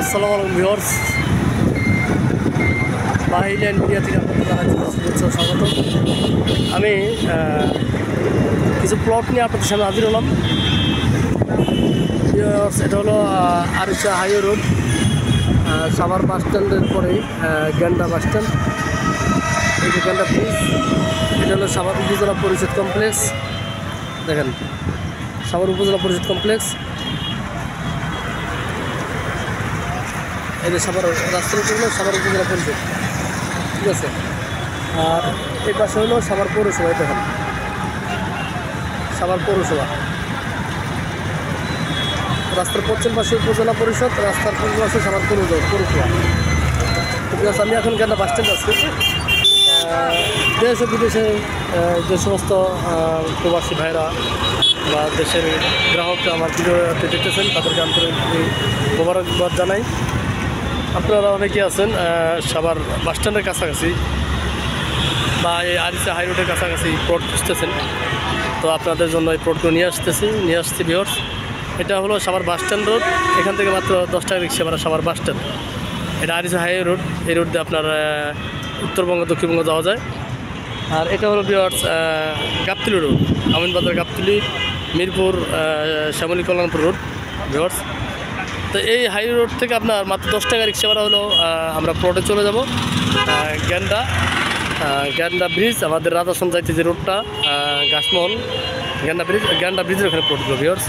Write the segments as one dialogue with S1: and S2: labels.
S1: আসসালামু আলাইকুম viewers, বাহিল্যান্ড media থেকে আপনাদের জানাচ্ছি শুভেচ্ছা স্বাগত। আমি কিছু প্লট নিয়ে আপনাদের সামনে হাজির হলাম। এটা হলো আরিচা হাইওয়ে রোড, সাভার বাস স্ট্যান্ডের পরেই গ্যান্ডা বাস স্ট্যান্ড। এই যে গ্যান্ডা ব্রিজ, এটা হলো সাভার উপজেলা পরিষদ কমপ্লেক্স। দেখেন, সাভার উপজেলা পরিষদ কমপ্লেক্স। এই যে সাভার রাস্তার উপর হলো সাভার উপজেলা পরিষদ, ঠিক আছে। আর এই পাশে হলো সাভার পৌরসভা। দেখেন, সাভার পৌরসভা। রাস্তার পশ্চিম পাশে উপজেলা পরিষদ, রাস্তার পূর্ব পাশে সাভার পৌরসভা। ঠিক আছে, আমি এখন কেন বাস স্ট্যান্ড আছি। দেশ ও বিদেশে যে সমস্ত প্রবাসী ভাইরা বা দেশের গ্রাহকরা আমার ভিডিওতে দেখতেছেন, তাদেরকে আন্তরিক মোবারকবাদ জানাই। আপনারা অনেকে আছেন সাভার বাস স্ট্যান্ডের কাছাকাছি বা এই আরিচা হাই রোডের কাছাকাছি প্লট খুঁজতেছেন, তো আপনাদের জন্য এই প্লটগুলো নিয়ে আসছি ভিউয়ার্স। এটা হলো সাভার বাস স্ট্যান্ড রোড, এখান থেকে মাত্র 10 টাকা রিক্সা ভাড়া সাভার বাস স্ট্যান্ড। এটা আরিচা হাইওয়ে রোড, এই রোড দিয়ে আপনার উত্তরবঙ্গ দক্ষিণবঙ্গ যাওয়া যায়। আর এটা হলো viewers Gabtoli road, Aminbazar Gabtoli Mirpur Shyamoli Kalyanpur road viewers. তো এই হাইওয়ে রোড থেকে আপনার মাত্র 10 টাকা রিক্সা ভাড়া হলো আমরা প্লটে চলে যাব। গ্যান্ডা ব্রিজ, আমাদের রাজাসন যাইতে যে রোডটা গাছমহল গ্যান্ডা ব্রিজের ওখানে প্লট দেবো ভিউয়ার্স।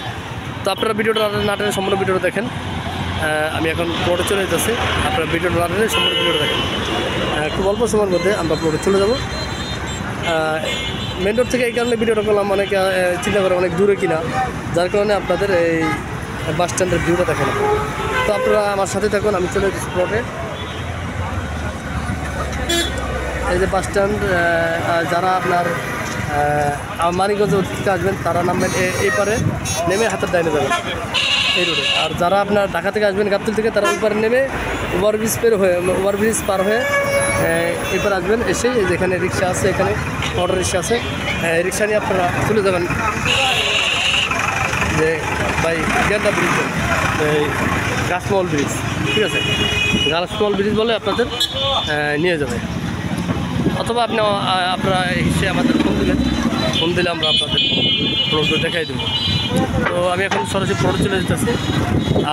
S1: তো আপনারা ভিডিওটা না টেনে সম্পূর্ণ ভিডিওটা দেখেন। আমি এখন প্লটে চলে যেতেছি, আপনারা ভিডিওটা না টেনে সম্পূর্ণ ভিডিওটা দেখেন। খুব অল্প সময়ের মধ্যে আমরা প্লটে চলে যাব। মেন রোড থেকে এই কারণে ভিডিওটা করলাম, অনেকে চিন্তা করে অনেক দূরে কিনা, যার কারণে আপনাদের এই বাস স্ট্যান্ডের ভিউটা দেখেন। তো আপনারা আমার সাথে থাকুন, আমি চলে যেতেছি প্লটে। এই যে বাস স্ট্যান্ড, যারা আপনার মানিকগঞ্জ থেকে আসবেন তারা নামবেন এই পারে, নেমে হাতের ডাইনে যাবেন এই রোডে। আর যারা আপনার ঢাকা থেকে আসবেন গাবতলী থেকে, তারা ওই পারে নেমে ওভারব্রিজ পার হয়ে এবার আসবেন। এসেই যেখানে রিক্সা আছে, এখানে অটো রিক্সা আছে, রিক্সা নিয়ে আপনারা চলে যাবেন যে ভাই গ্যান্ডা ব্রিজ, এই গাছমহল ব্রিজ, ঠিক আছে। গাছমহল ব্রিজ বলে আপনাদের নিয়ে যাবে, অথবা আপনারা এসে আমাদের ফোন দিলে আমরা আপনাদের প্লটগুলো দেখাই দেবো। তো আমি এখন সরাসরি প্লট চলে যেতেছি।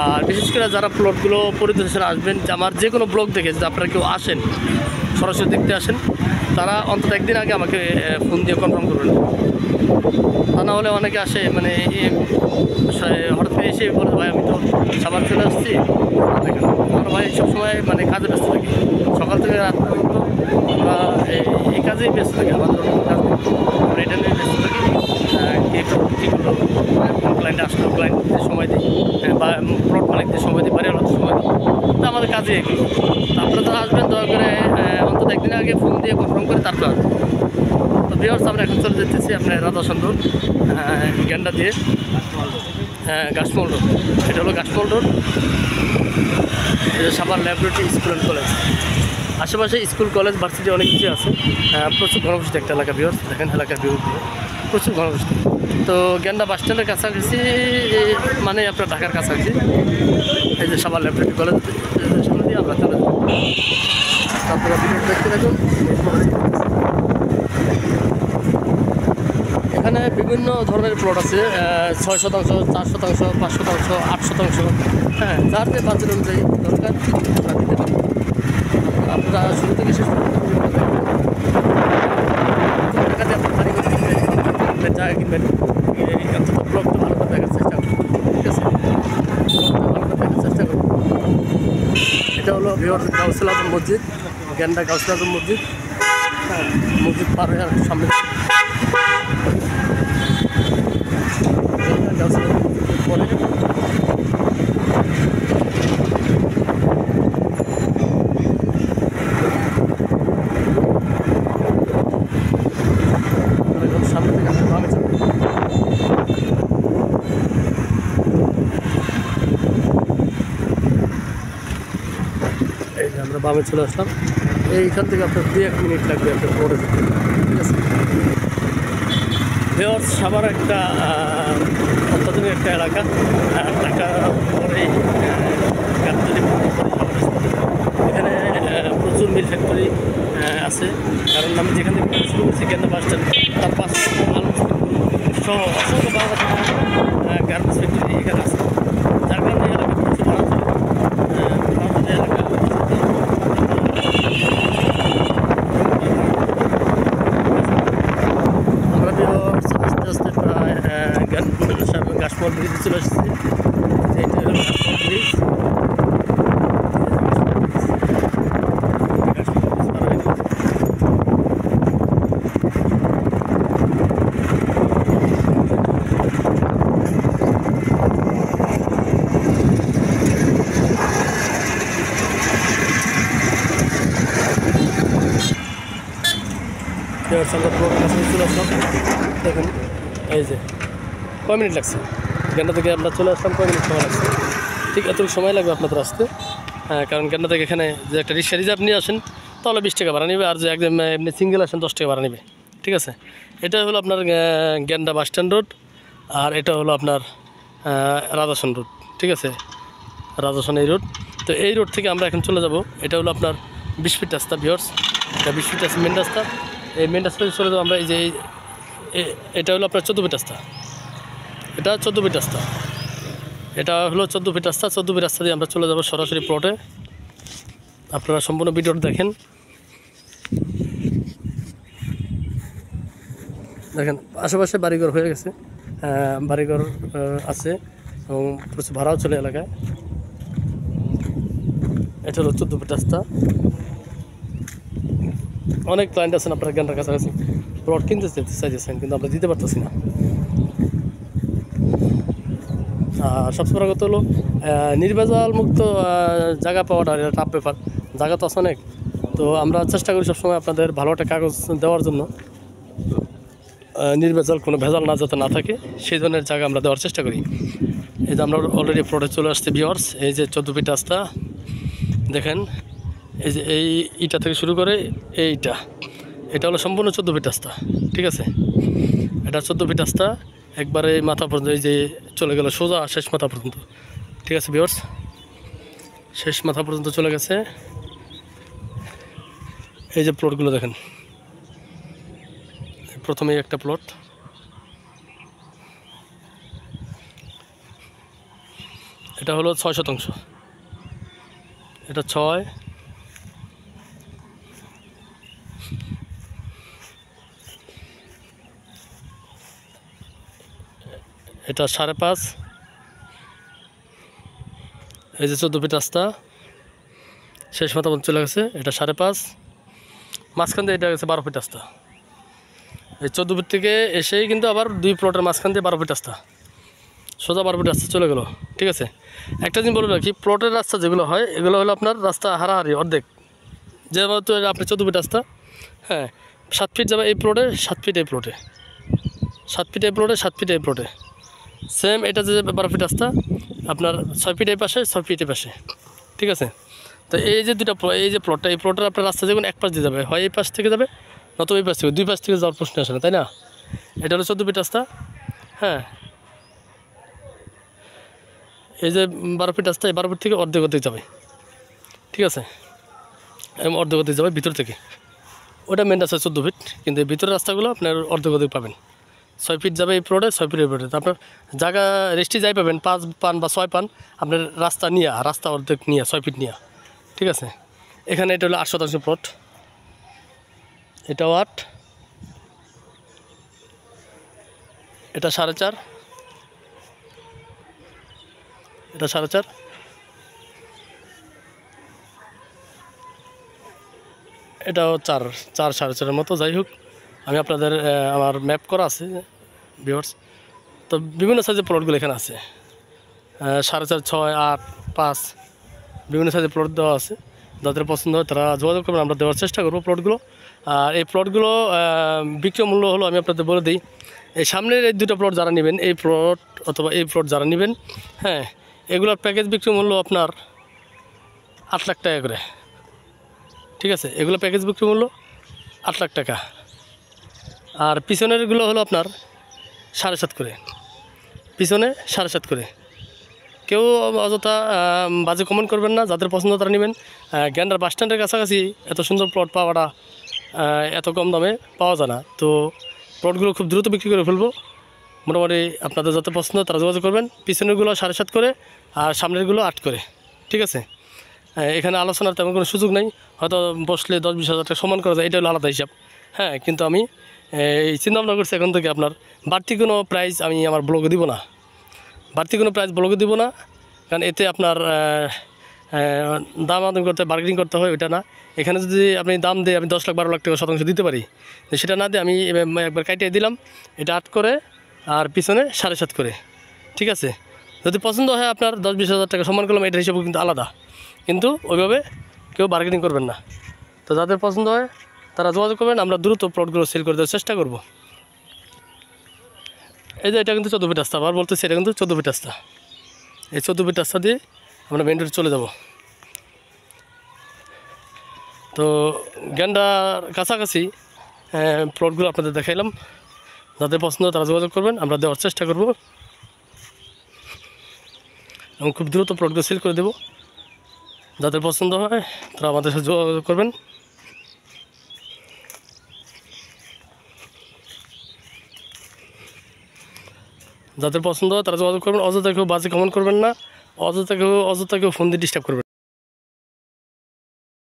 S1: আর বিশেষ করে যারা প্লটগুলো পরিদর্শনে আসবেন, আমার যে কোনো ব্লগ দেখে যদি আপনারা কেউ আসেন, সরাসরি দেখতে আসেন, তারা অন্তত একদিন আগে আমাকে ফোন দিয়ে কনফার্ম করবেন। তা না হলে অনেকে আসে মানে হঠাৎ করে এসে বলে, ভাই আমি তো সাভার চলে আসছি, দেখেন আমরা ভাই সবসময় মানে কাজে ব্যস্ত থাকি, সকাল থেকে রাত পর্যন্ত আমরা এই কাজেই ব্যস্ত থাকি, আমাদের অন্য কাজ আমরা এটা নিয়ে ব্যস্ত থাকি। কী করলো, কোন ক্লায়েন্টে আসলো, ক্লায়েন্টদের সময় দিই বা প্লট মালিকদের সময় দিই, বাড়ি আলাদা সময় দিই, তো আমাদের কাজে এগুলো। তো আপনারা যারা আসবেন দয়া করে অন্তত একদিন আগে ফোন দিয়ে কনফার্ম করে তারপর আসবেন। তো ভিউয়ার্স, আমরা এখন চলে যেতেছি আপনার রাজাসন রোড, গ্যান্ডা দিয়ে গাছমহল রোড। এটা হলো গাছমহল রোড, এটা Savar laboratory school and college. আশেপাশে স্কুল কলেজ ভার্সিটি অনেক কিছু আছে, প্রচুর ঘনবসতি একটা এলাকা ভিউয়ার্স। দেখেন এলাকার ভিউ প্রচুর ঘনবসতি। তো গ্যান্ডা বাস স্ট্যান্ডের কাছাকাছি মানে আপনার ঢাকার কাছাকাছি এই যে সাভার ল্যাবরেটরি কলেজ সামনে দিয়ে আমরা চলে যাবো। আপনারা ভিডিও দেখতে থাকুন। এখানে বিভিন্ন ধরনের প্লট আছে, 6 শতাংশ, 4 শতাংশ, 5 শতাংশ, 8 শতাংশ, হ্যাঁ, যার যে বাজেট অনুযায়ী দরকার আমরা দিতে পারি। আপনারা শুরু থেকে শেষ পর্যন্ত যা কিনবেন এই অন্তত ব্লগটা ভালো করে দেখার চেষ্টা করুন, ঠিক আছে। ব্লগটা ভালো করে দেখার চেষ্টা করুন। এটা হলো গাউসুল আজম মসজিদ, গ্যান্ডা গাউসুল আজম মসজিদ। হ্যাঁ, মসজিদ পার হয়ে আর সামনে পরে সামনে থেকে বামে চলে, এই যে আমরা বামে চলে আসলাম। এইখান থেকে আপনার 2-1 মিনিট লাগবে আপনার পরে যেতে, ঠিক আছে। ভিউয়ার্স, সাভার একটা অত্যাধুনিক একটা এলাকা, ঢাকা পরেই গাবতলী ভিউয়ার্স আমরা প্লটের কাছে চলে আসলাম। দেখুন এই যে কয় মিনিট লাগছে গেন্ডা থেকে আমরা চলে আসলাম, কয় মিনিট সময় লাগছে? ঠিক এতটুকু সময় লাগবে আপনাদের আসতে। হ্যাঁ, কারণ গেন্ডা থেকে এখানে যে একটা রিক্সা রিজার্ভ নিয়ে আসেন তাহলে 20 টাকা ভাড়া নেবে, আর যে একদম এমনি সিঙ্গেল আসেন 10 টাকা ভাড়া নেবে। ঠিক আছে, এটা হলো আপনার গেন্ডা বাস স্ট্যান্ড রোড, আর এটা হলো আপনার রাজাসন রোড। ঠিক আছে, রাজাসন এই রোড। তো এই রোড থেকে আমরা এখন চলে যাব, এটা হলো আপনার 20 ফিট রাস্তা ভিউয়ার্স, এটা 20 ফিট আছে মেন রাস্তা। এই মেন রাস্তা চলে যাবো আমরা। এই যে এটা হলো আপনার 14 ফিট রাস্তা, এটা 14 ফিট রাস্তা, এটা হলো 14 ফিট রাস্তা। 14 ফিট রাস্তা দিয়ে আমরা চলে যাব সরাসরি প্লটে। আপনারা সম্পূর্ণ ভিডিওটা দেখেন। দেখেন আশেপাশে বাড়িঘর হয়ে গেছে, বাড়িঘর আছে এবং প্রচুর ভাড়াও চলে এলাকায়। এটা হলো 14 ফিট রাস্তা। অনেক ক্লায়েন্ট আছেন আপনারা গেন্ডার কাছাকাছি প্লট কিনতে চাইতেছেন, কিন্তু আমরা দিতে পারতেছি না। আর সবচেয়ে বড় কথা হলো নির্ভেজাল মুক্ত জায়গা পাওয়াটা এটা টাফ ব্যাপার। জায়গা তো আছে অনেক, তো আমরা চেষ্টা করি সবসময় আপনাদের ভালো একটা কাগজ দেওয়ার জন্য, নির্ভেজাল কোনো ভেজাল না যাতে না থাকে সেই ধরনের জায়গা আমরা দেওয়ার চেষ্টা করি। এই যে আমরা অলরেডি প্লটে চলে আসছি ভিউয়ার্স। এই যে 14 ফিট রাস্তা দেখেন, এই যে এই ইটা থেকে শুরু করে এটা হলো সম্পূর্ণ 14 ফিট রাস্তা। ঠিক আছে, এটা 14 ফিট রাস্তা একবারে মাথা পর্যন্ত, এই যে চলে গেল সোজা শেষ মাথা পর্যন্ত। ঠিক আছে ভিউয়ার্স, শেষ মাথা পর্যন্ত চলে গেছে। এই যে প্লটগুলো দেখেন, প্রথমেই একটা প্লট, এটা হলো 6 শতাংশ, এটা 6, এটা 5.5। এই যে 14 ফিট রাস্তা শেষ মাথা পর্যন্ত চলে গেছে, এটা 5.5। মাঝখান দিয়ে এটা গেছে 12 ফিট রাস্তা। এই 14 ফিট থেকে এসেই কিন্তু আবার 2 প্লটের মাঝখান দিয়ে 12 ফিট রাস্তা, সোজা 12 ফিট রাস্তা চলে গেল। ঠিক আছে, একটা জিনিস বলে রাখি, প্লটের রাস্তা যেগুলো হয় এগুলো হলো আপনার রাস্তা হারাহারি অর্ধেক, যেহেতু আপনি 14 ফিট রাস্তা, হ্যাঁ 7 ফিট যাবে এই প্লটে, 7 ফিট এই প্লটে, 7 ফিট এই প্লটে, 7 ফিট এই প্লটে। সেম এটা যে 12 ফিট রাস্তা আপনার 6 ফিট এই পাশে, 6 ফিট এই পাশে। ঠিক আছে, তো এই যে দুটা এই যে প্লটটা, এই প্লটের আপনার রাস্তা যেমন এক পাশ দিয়ে যাবে, হয় এই পাশ থেকে যাবে নয়তো এই পাশ থেকে, 2 পাশ থেকে যাওয়ার প্রশ্ন আসে না, তাই না? এটা হলো 14 ফিট রাস্তা। হ্যাঁ, এই যে 12 ফিট রাস্তা, এই 12 ফিট থেকে অর্ধেক যাবে। ঠিক আছে, অর্ধেক যাবে ভিতর থেকে, ওটা মেন রাস্তা 14 ফিট, কিন্তু এই ভিতরের রাস্তাগুলো আপনার অর্ধেক পাবেন। 6 ফিট যাবে এই প্লটে, 6 ফিট এই প্লটে। আপনার জায়গা রেস্টি যাই পাবেন 5 পান বা 6 পান আপনার রাস্তা নিয়ে, রাস্তা অর্ধেক নিয়ে 6 ফিট নিয়ে। ঠিক আছে, এখানে এটা হলো 8 শতাংশ প্লট, এটাও 8, এটা 4.5, এটা 4.5, এটাও 4, 4.5 মতো। যাই হোক, আমি আপনাদের আমার ম্যাপ করা আছে ভিউয়ার্স, তো বিভিন্ন সাইজের প্লটগুলো এখানে আছে, 4.5, 6, 8, 5 বিভিন্ন সাইজের প্লট দেওয়া আছে। যাদের পছন্দ হয় তারা যোগাযোগ করবেন, আমরা দেওয়ার চেষ্টা করবো প্লটগুলো। আর এই প্লটগুলো বিক্রয় মূল্য হলো, আমি আপনাদের বলে দিই, এই সামনের এই 2টা প্লট যারা নেবেন, এই প্লট অথবা এই প্লট যারা নেবেন, হ্যাঁ এগুলোর প্যাকেজ বিক্রয় মূল্য আপনার 8 লাখ টাকা করে। ঠিক আছে, এগুলো প্যাকেজ বিক্রয় মূল্য 8 লাখ টাকা। আর পিছনেরগুলো হলো আপনার 7.5 করে, পিছনে 7.5 করে। কেউ অযথা বাজে কমেন্ট করবেন না, যাদের পছন্দ তারা নেবেন। গেন্ডার বাস স্ট্যান্ডের কাছাকাছি এত সুন্দর প্লট পাওয়াটা এত কম দামে পাওয়া যায় না, তো প্লটগুলো খুব দ্রুত বিক্রি করে ফেলবো। মোটামুটি আপনাদের যাতে পছন্দ তারা যোগাযোগ করবেন। পিছনেরগুলো 7.5 করে আর সামনেরগুলো 8 করে। ঠিক আছে, এখানে আলোচনার তেমন কোনো সুযোগ নেই, হয়তো বসলে 10-20 হাজার টাকা সমান করা যায়, এটা হলো আলাদা হিসাব। হ্যাঁ, কিন্তু আমি এই চিন্তাভাবনা করছি এখন থেকে আপনার বাড়তি কোনো প্রাইস আমি আমার ব্লগে দিব না, বাড়তি কোনো প্রাইস ব্লগে দিব না, কারণ এতে আপনার দাম আদান করতে বার্গেনিং করতে হয়, ওইটা না। এখানে যদি আপনি দাম দিয়ে আমি 10 লাখ 12 লাখ টাকা শতাংশ দিতে পারি, সেটা না দিয়ে আমি একবার কাটিয়ে দিলাম, এটা 8 করে আর পিছনে 7.5 করে। ঠিক আছে, যদি পছন্দ হয় আপনার 10-20 হাজার টাকা সমান করলাম, এটার হিসাবে কিন্তু আলাদা, কিন্তু ওইভাবে কেউ বার্গেনিং করবেন না। তো যাদের পছন্দ হয় তারা যোগাযোগ করবেন, আমরা দ্রুত প্লটগুলো সেল করে দেওয়ার চেষ্টা করব। এই যে এটা কিন্তু 14 ফিট রাস্তা, আবার বলতেছি এটা কিন্তু 14 ফিট রাস্তা। এই 14 ফিট রাস্তা দিয়ে আমরা মেইন রোডে চলে যাব। তো গেন্ডার কাছাকাছি প্লটগুলো আপনাদের দেখাইলাম। যাদের পছন্দ তারা যোগাযোগ করবেন, আমরা দেওয়ার চেষ্টা করব এবং খুব দ্রুত প্লটগুলো সেল করে দেব। যাদের পছন্দ হয় তারা আমাদের সাথে যোগাযোগ করবেন। যাদের পছন্দ হয় তারা যোগাযোগ করবেন। অযথা কেউ বাজে কমেন্ট করবেন না, অযথা কেউ ফোন দিয়ে ডিস্টার্ব করবেন।